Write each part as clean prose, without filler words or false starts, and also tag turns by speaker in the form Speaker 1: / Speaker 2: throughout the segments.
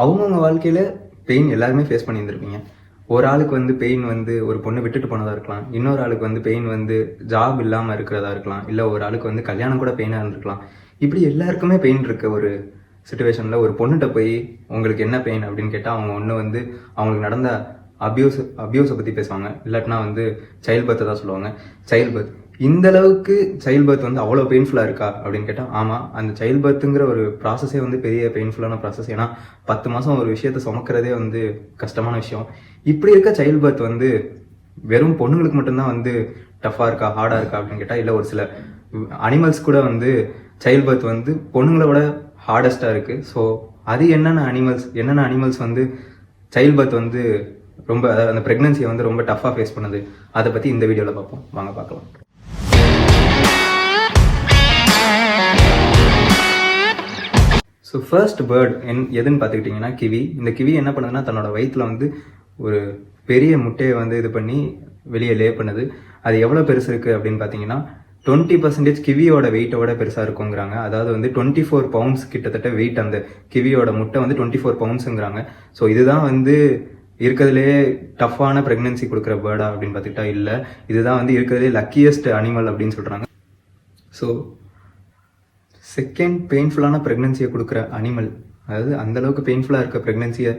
Speaker 1: அவங்கவுங்க வாழ்க்கையில் பெயின் எல்லாருமே ஃபேஸ் பண்ணியிருந்திருப்பீங்க. ஒரு ஆளுக்கு வந்து பெயின் வந்து ஒரு பொண்ணு விட்டுட்டு போனதாக இருக்கலாம், இன்னொரு ஆளுக்கு வந்து பெயின் வந்து ஜாப் இல்லாமல் இருக்கிறதா இருக்கலாம், இல்லை ஒரு ஆளுக்கு வந்து கல்யாணம் கூட பெயினாக இருந்திருக்கலாம். இப்படி எல்லாருக்குமே பெயின் இருக்க ஒரு சுச்சுவேஷனில் ஒரு பொண்ணுகிட்ட போய் உங்களுக்கு என்ன பெயின் அப்படின்னு கேட்டால் அவங்க ஒன்று வந்து அவங்களுக்கு நடந்த அபியூஸை பற்றி பேசுவாங்க, இல்லாட்டினா வந்து சைல்ட் பர்த்தை தான் சொல்லுவாங்க. சைல்ட் பர்த் இந்த அளவுக்கு சைல்ட் பர்த் வந்து அவ்வளோ பெயின்ஃபுல்லாக இருக்கா அப்படின்னு கேட்டால் ஆமாம், அந்த சைல்ட் பர்த்துங்கிற ஒரு ப்ராசஸே வந்து பெரிய பெயின்ஃபுல்லான ப்ராசஸ். ஏன்னா 10 மாதம் ஒரு விஷயத்தை சுமக்கிறதே வந்து கஷ்டமான விஷயம். இப்படி இருக்க சைல்ட் பர்த் வந்து வெறும் பொண்ணுங்களுக்கு மட்டும்தான் வந்து டஃப்பாக இருக்கா, ஹார்டாக இருக்கா அப்படின்னு கேட்டால் இல்லை. ஒரு சில அனிமல்ஸ் கூட வந்து சைல்ட் பர்த் வந்து பொண்ணுங்களை விட ஹார்டஸ்ட்டாக இருக்குது. ஸோ அது என்னென்ன அனிமல்ஸ் வந்து சைல்ட் பர்த் வந்து ரொம்ப, அதாவது அந்த ப்ரெக்னன்சியை வந்து ரொம்ப டஃப்பாக ஃபேஸ் பண்ணுது, அதை பற்றி இந்த வீடியோவில் பார்ப்போம். வாங்க பார்க்கலாம். ஸோ ஃபர்ஸ்ட் பேர்ட் எதுன்னு பார்த்துக்கிட்டிங்கன்னா கிவி. இந்த கிவி என்ன பண்ணுதுன்னா தன்னோட வயிற்றில் வந்து ஒரு பெரிய முட்டையை வந்து இது பண்ணி வெளியே லே பண்ணுது. அது எவ்வளோ பெருசு இருக்குது அப்படின்னு பார்த்தீங்கன்னா 20% கிவியோட வெயிட்டோட பெருசாக இருக்குங்கிறாங்க. அதாவது வந்து 24 பவுண்ட்ஸ் கிட்டத்தட்ட வெயிட் அந்த கிவியோட முட்டை வந்து 24 பவுண்ட்ஸுங்கிறாங்க. ஸோ இதுதான் வந்து இருக்கிறதுலே டஃப்பான ப்ரெக்னன்சி கொடுக்குற பேர்டா அப்படின்னு பார்த்துக்கிட்டா இல்லை. இதுதான் வந்து இருக்கிறதுலே லக்கியஸ்ட் அனிமல் அப்படின்னு சொல்கிறாங்க. ஸோ செகண்ட் பெயின்ஃபுல்லான ப்ரெக்னன்சியை கொடுக்குற அனிமல், அதாவது அந்தளவுக்கு பெயின்ஃபுல்லாக இருக்க ப்ரெக்னன்சியை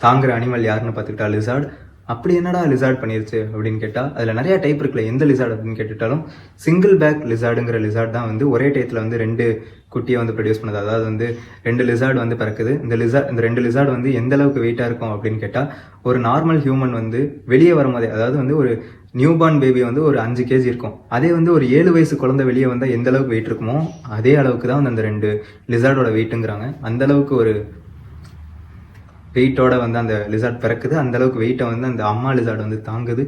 Speaker 1: தாங்குற அனிமல் யாருன்னு பார்த்துக்கிட்டா லிசார்ட். அப்படி என்னடா லிசார்ட் பண்ணிருச்சு அப்படின்னு கேட்டால் அதில் நிறையா டைப் இருக்குல்ல. எந்த லிசார்ட் அப்படின்னு கேட்டுட்டாலும் சிங்கிள் பேக் லிசார்டுங்கிற லிசார்ட் தான் வந்து ஒரே டயத்தில் வந்து 2 குட்டியை வந்து ப்ரொடியூஸ் பண்ணுது. அதாவது வந்து 2 லிசார்டு வந்து பிறக்குது. இந்த 2 லிசார்டு வந்து எந்த அளவுக்கு வெயிட்டாக இருக்கும் அப்படின்னு கேட்டால் ஒரு நார்மல் ஹியூமன் வந்து வெளியே வரும்போதே, அதாவது வந்து ஒரு நியூ பார்ன் பேபி வந்து ஒரு 5 kg இருக்கும். அதே வந்து ஒரு 7 வயசு குழந்தை வெளியே வந்தால் எந்த அளவுக்கு வெயிட் இருக்குமோ அதே அளவுக்கு தான் வந்து அந்த 2 லிசார்டோட வெயிட்டுங்கிறாங்க. அந்த அளவுக்கு ஒரு வெயிட்டோட வந்து அந்த லிசார்ட் பிறக்குது. அந்த அளவுக்கு வெயிட்டை வந்து அந்த அம்மா லிசார்ட் வந்து தாங்குது.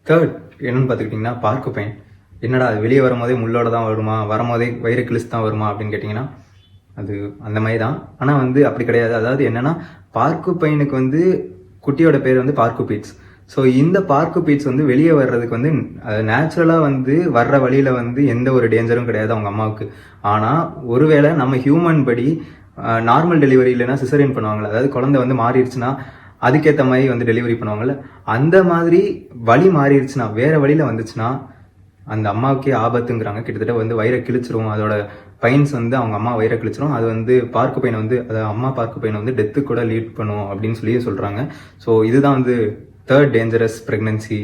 Speaker 1: தேர்ட் என்னன்னு பார்த்துக்கிட்டிங்கன்னா பார்க்குபைன். என்னடா அது வெளியே வரும்போதே முள்ளோட தான் வருமா, வரும்போதே வயிறு கிழிச்சு தான் வருமா அப்படின்னு கேட்டிங்கன்னா அது அந்த மாதிரி தான். ஆனால் வந்து அப்படி கிடையாது. அதாவது என்னன்னா பார்க்குபைனுக்கு வந்து குட்டியோட பேர் வந்து பார்க்குபீட்ஸ். ஸோ இந்த பார்க்குபீட்ஸ் வந்து வெளியே வர்றதுக்கு வந்து நேச்சுரலாக வந்து வர்ற வழியில் வந்து எந்த ஒரு டேஞ்சரும் கிடையாது அவங்க அம்மாவுக்கு. ஆனால் ஒருவேளை நம்ம ஹியூமன் படி நார்மல் டெலிவரி இல்லைன்னா சிசரியன் பண்ணுவாங்கள்ல, அதாவது குழந்தை வந்து மாறிடுச்சுன்னா அதுக்கேற்ற மாதிரி வந்து டெலிவரி பண்ணுவாங்கள்ல, அந்த மாதிரி வழி மாறிடுச்சுன்னா வேற வழியில் வந்துச்சுன்னா அந்த அம்மாவுக்கே ஆபத்துங்கிறாங்க. கிட்டத்தட்ட வந்து வயிறை கிழிச்சிரும், அதோட பைன்ஸ் வந்து அவங்க அம்மா வயிறை கிழிச்சிரும். அது வந்து பார்க்குபைனை வந்து, அதாவது அம்மா பார்க்குபைனை வந்து டெத்து கூட லீட் பண்ணும் அப்படின்னு சொல்லி சொல்கிறாங்க. ஸோ இதுதான் வந்து தேர்ட் டேஞ்சரஸ் ப்ரெக்னன்சி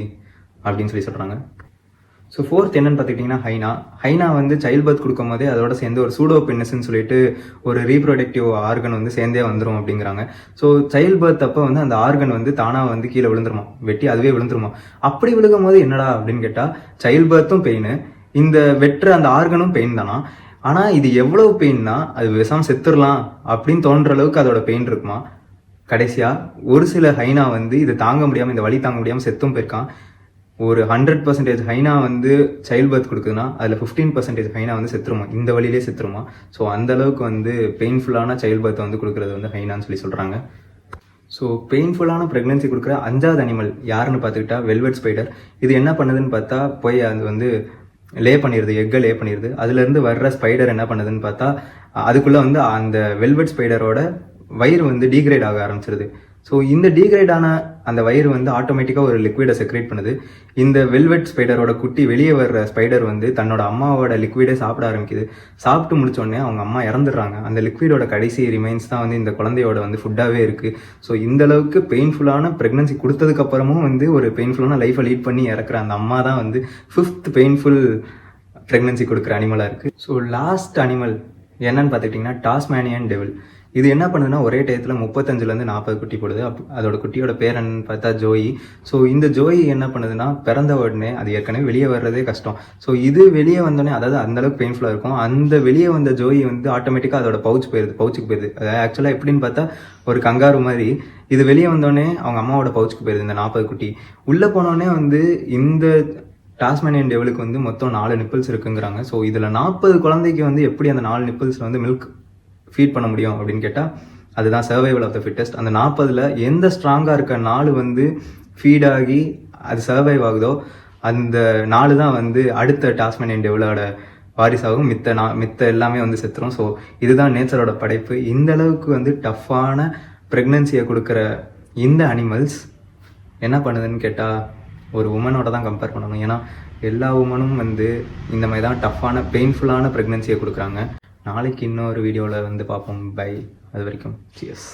Speaker 1: அப்படின்னு சொல்லி சொல்கிறாங்க. ஸோ ஃபோர்த் என்னன்னு பார்த்துக்கிட்டிங்கன்னா ஹைனா வந்து சைல்ட் பர்த் கொடுக்கும் போதே அதோட சேர்ந்து ஒரு சூடோ பென்னஸ்ன்னு சொல்லிட்டு ஒரு ரீப்ரொடக்டிவ் ஆர்கன் வந்து சேர்ந்தே வந்துடும் அப்படிங்கிறாங்க. ஸோ சைல்ட் பர்த் அப்போ வந்து அந்த ஆர்கன் வந்து தானாக வந்து கீழே விழுந்துருமா, வெட்டி அதுவே விழுந்துருமா. அப்படி விழுகும் போது என்னடா அப்படின்னு கேட்டால் சைல்ட் பர்த்தும் பெயின், இந்த வெட்டுற அந்த ஆர்கனும் பெயின் தானா. ஆனால் இது எவ்வளவு பெயின்னா அது விஷம் செத்துடலாம் அப்படின்னு தோன்ற அளவுக்கு அதோட பெயின் இருக்குமா. கடைசியாக ஒரு சில ஹைனா வந்து இது தாங்க முடியாமல், இந்த வலி தாங்க முடியாமல் செத்தும் போயிருக்கான். ஒரு 100% ஹைனா வந்து சைல்ட் பர்த் கொடுக்குதுன்னா அதில் 15% ஹைனா வந்து செத்துருமா, இந்த வழியிலே செத்துருமா. ஸோ அந்த அளவுக்கு வந்து பெயின்ஃபுல்லான சைல்ட் பர்த் வந்து கொடுக்குறது வந்து ஹைனான்னு சொல்லி சொல்கிறாங்க. ஸோ பெயின்ஃபுல்லான ப்ரெக்னன்சி கொடுக்குற 5வது அனிமல் யாருன்னு பார்த்துக்கிட்டா வெல்வெட் ஸ்பைடர். இது என்ன பண்ணுதுன்னு பார்த்தா போய் அது வந்து லே பண்ணிடுது, எக்கை லே பண்ணிடுது. அதுலேருந்து வர்ற ஸ்பைடர் என்ன பண்ணுதுன்னு பார்த்தா அதுக்குள்ளே வந்து அந்த வெல்வெட் ஸ்பைடரோட வயிறு வந்து டீக்ரேட் ஆக ஆரம்பிச்சிருது. ஸோ இந்த டீக்ரேட் ஆன அந்த வயிறு வந்து ஆட்டோமேட்டிக்காக ஒரு லிக்விடை செக்ரேட் பண்ணுது. இந்த வெல்வெட் ஸ்பைடரோட குட்டி வெளியே வர்ற ஸ்பைடர் வந்து தன்னோட அம்மாவோட லிக்விடை சாப்பிட ஆரம்பிக்குது. சாப்பிட்டு முடிச்சோடனே அவங்க அம்மா இறந்துடுறாங்க. அந்த லிக்விடோட கடைசி ரிமைன்ஸ் தான் வந்து இந்த குழந்தையோட வந்து ஃபுட்டாகவே இருக்குது. ஸோ இந்த அளவுக்கு பெயின்ஃபுல்லான ப்ரெக்னன்சி கொடுத்ததுக்கப்புறமும் வந்து ஒரு பெயின்ஃபுல்லான லைஃப்பை லீட் பண்ணி இறக்குற அந்த அம்மா தான் வந்து 5th பெயின்ஃபுல் ப்ரெக்னன்சி கொடுக்குற அனிமலாக இருக்குது. ஸோ லாஸ்ட் அனிமல் என்னன்னு பார்த்துக்கிட்டிங்கன்னா டாஸ்மேனியன் டெவில். இது என்ன பண்ணுதுன்னா ஒரே டயத்தில் 35லேருந்து 40 குட்டி போடுது. அதோட குட்டியோட பேர் என்னன்னு பார்த்தா ஜோயி. ஸோ இந்த ஜோயி என்ன பண்ணுதுன்னா பிறந்த உடனே அது ஏற்கனவே வெளியே வர்றதே கஷ்டம். ஸோ இது வெளியே வந்தோடனே, அதாவது அந்தளவுக்கு பெயின்ஃபுல்லாக இருக்கும். அந்த வெளியே வந்த ஜோயி வந்து ஆட்டோமேட்டிக்காக அதோட பவுச்சுக்கு போயிடுது. அதாவது ஆக்சுவலாக எப்படின்னு பார்த்தா ஒரு கங்காரு மாதிரி இது வெளியே வந்தோடனே அவங்க அம்மாவோட பவுச்சுக்கு போயிடுது. இந்த 40 குட்டி உள்ளே போனோடனே வந்து இந்த டாஸ்மேனியன் டெவிலுக்கு வந்து மொத்தம் 4 நிப்பிள்ஸ் இருக்குங்கிறாங்க. ஸோ இதில் 40 குழந்தைக்கு வந்து எப்படி அந்த 4 நிப்பிள்ஸில் வந்து மில்க் ஃபீட் பண்ண முடியும் அப்படின்னு கேட்டால் அதுதான் சர்வைவல் ஆஃப் த ஃபிட்டஸ்ட். அந்த 40ல் எந்த ஸ்ட்ராங்காக இருக்க 4 வந்து ஃபீட் ஆகி அது சர்வைவ் ஆகுதோ அந்த 4 தான் வந்து அடுத்த டாஸ்மேனியன் டெவிலோட வாரிசாகும், மித்த எல்லாமே வந்து செத்துரும். ஸோ இதுதான் நேச்சரோட படைப்பு. இந்த அளவுக்கு வந்து டஃப்பான ப்ரெக்னன்சியை கொடுக்குற இந்த அனிமல்ஸ் என்ன பண்ணுதுன்னு கேட்டால் ஒரு உமனோட தான் கம்பேர் பண்ணணும். ஏன்னா எல்லா உமனும் வந்து இந்த மாதிரி தான் டஃப்பான பெயின்ஃபுல்லான ப்ரெக்னன்சியை கொடுக்குறாங்க. நாளைக்கு இன்னொரு வீடியோவில் வந்து பார்ப்போம். பை. அது வரைக்கும் சியர்ஸ்.